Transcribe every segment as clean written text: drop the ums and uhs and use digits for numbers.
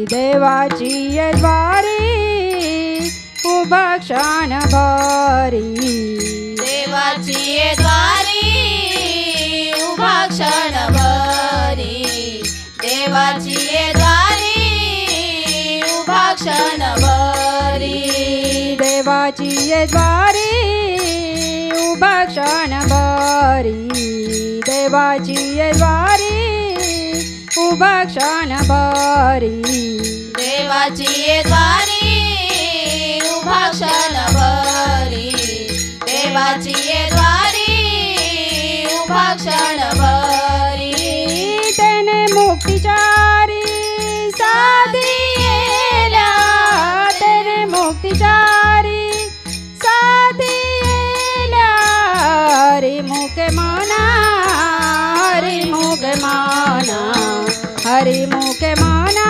देवाची द्वारी उभा क्षणभरी देवाची द्वारी उभा क्षणभरी देवाची द्वारी उभा क्षणभरी देवाची द्वारी उभा क्षणभरी देवाची द्वारी उभा क्षणभरी देवाची द्वारी उभा क्षणभरी देवाची द्वारी उभा क्षणभरी तेने मुक्तिचारी साधियेल्या तेने मुक्तिचारी साधियेल्या हरि मुखे मना हरि मुखे मना हरि मुखे मना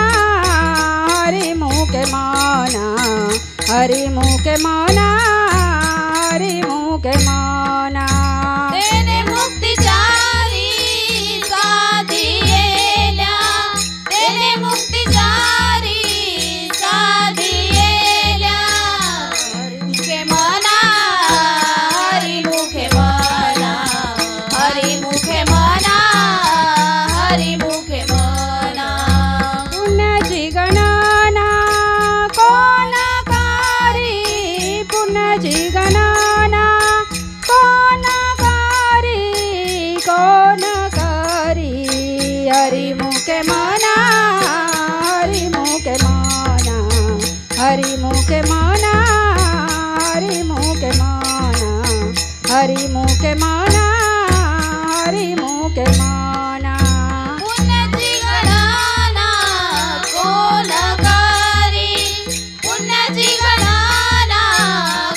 हरि मुखे मना हरि मुखे मना हरि मुखे मना तेने मुक्तिचारी साधियेल्या तेने मुक्तिचारी साधियेल्या मुखे मना हरि मुखे मना हरि मुखे मना हरि मुखे मना पुण्याची गणना कोण करी पुण्याची गणना कोण करी हरि मुखे मना हरि मुखे मना हरि मुखे मना हरि मुखे मना हरि मुखे मना हरि मुखे मना पुण्याची गणना कोण करी पुण्याची गणना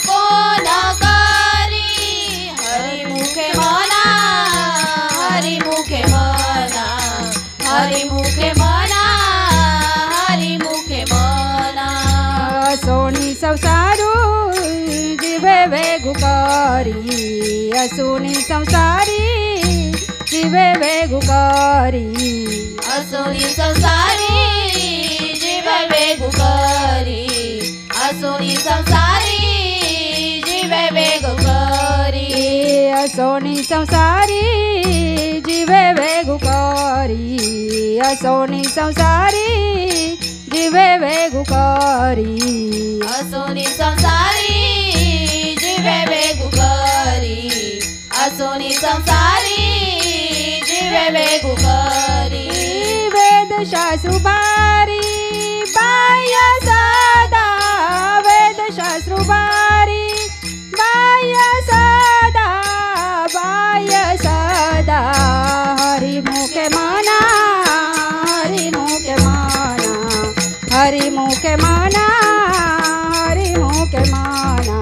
कोण करी हरि मुखे मना हरि मुखे मना हरि मुखे मना हरि मुखे मना सोनी संसारू जीवे वेगुकारी असोनी संसारी जीवे वेगुकारी असोनी संसारी जीव वेगुकारी असोनी संसारी जीव वेगुकारी असोनी संसारी जीवे वेगुकारी असोनी संसारी जीवे वेगुकारी असोनी संसारी जीव वेगुकारी असोनी संसारी जीव वेगुकारी वेदशास्त्रु बारी बाह्य सदा वेदशास्त्रु बारी बाह्य सदा हरि मुखे मना हरि मुखे मना हरि मुखे मना हरि मुखे मना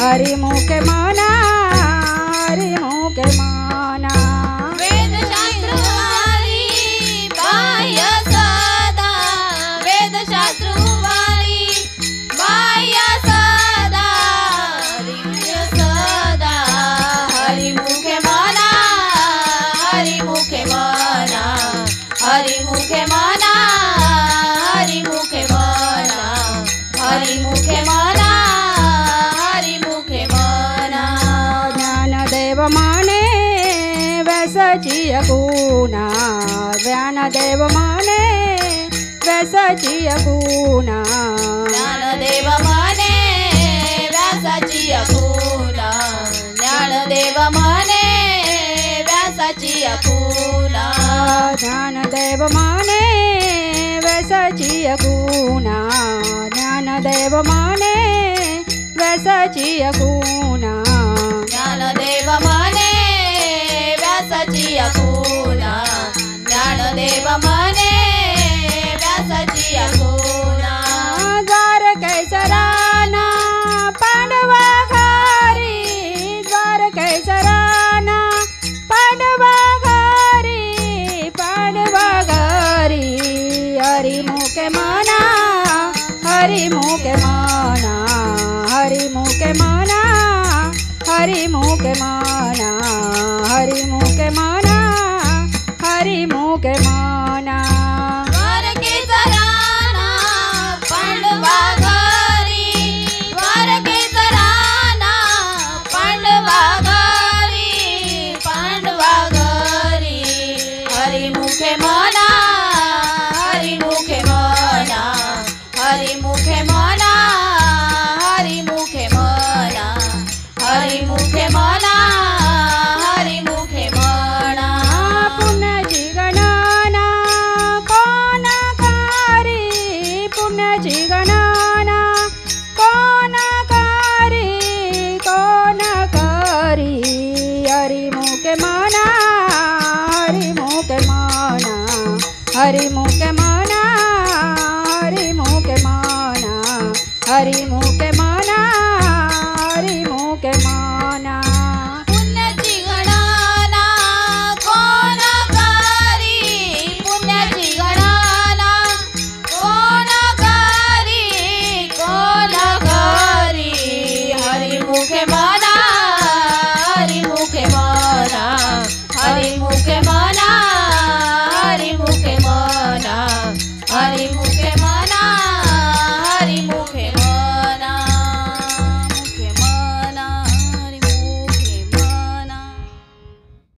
हरि मुखे मना हरि मुखे मना वेदशास्त्रवारी बाह्य सदा वेदशास्त्रवारी बाह्य सदा हरि मुखे मना हरि मुखे मना हरि मुखे मना हरि मुखे मना हरि मुखे मना हरि मुखे मना ज्ञानदेव माने व्यासाची गुणा ज्ञानदेव माने व्यासाची गुणा ज्ञानदेव माने व्यासाची अकुला ज्ञानदेव माने व्यासाची अकुला ज्ञानदेव माने व्यासाची गुणा ज्ञानदेव माने व्यासाची गुणा ज्ञानदेव माने व्यासाची अकुला ज्ञानदेव माने व्यासाची अकुला द्वार कैसराना पांडवा घरी द्वार कैसराना पांडवा घरी हरि मुखे मना हरि मुखे मना हरि मुखे मना हरि मुखे मना हरि मुखे मना हरि मुखे मना द्वार हरिमुखे म्हणा हरिमुखे म्हणा पुण्याची गणना कोण करी पुण्याची गणना कोण करी हरिमुखे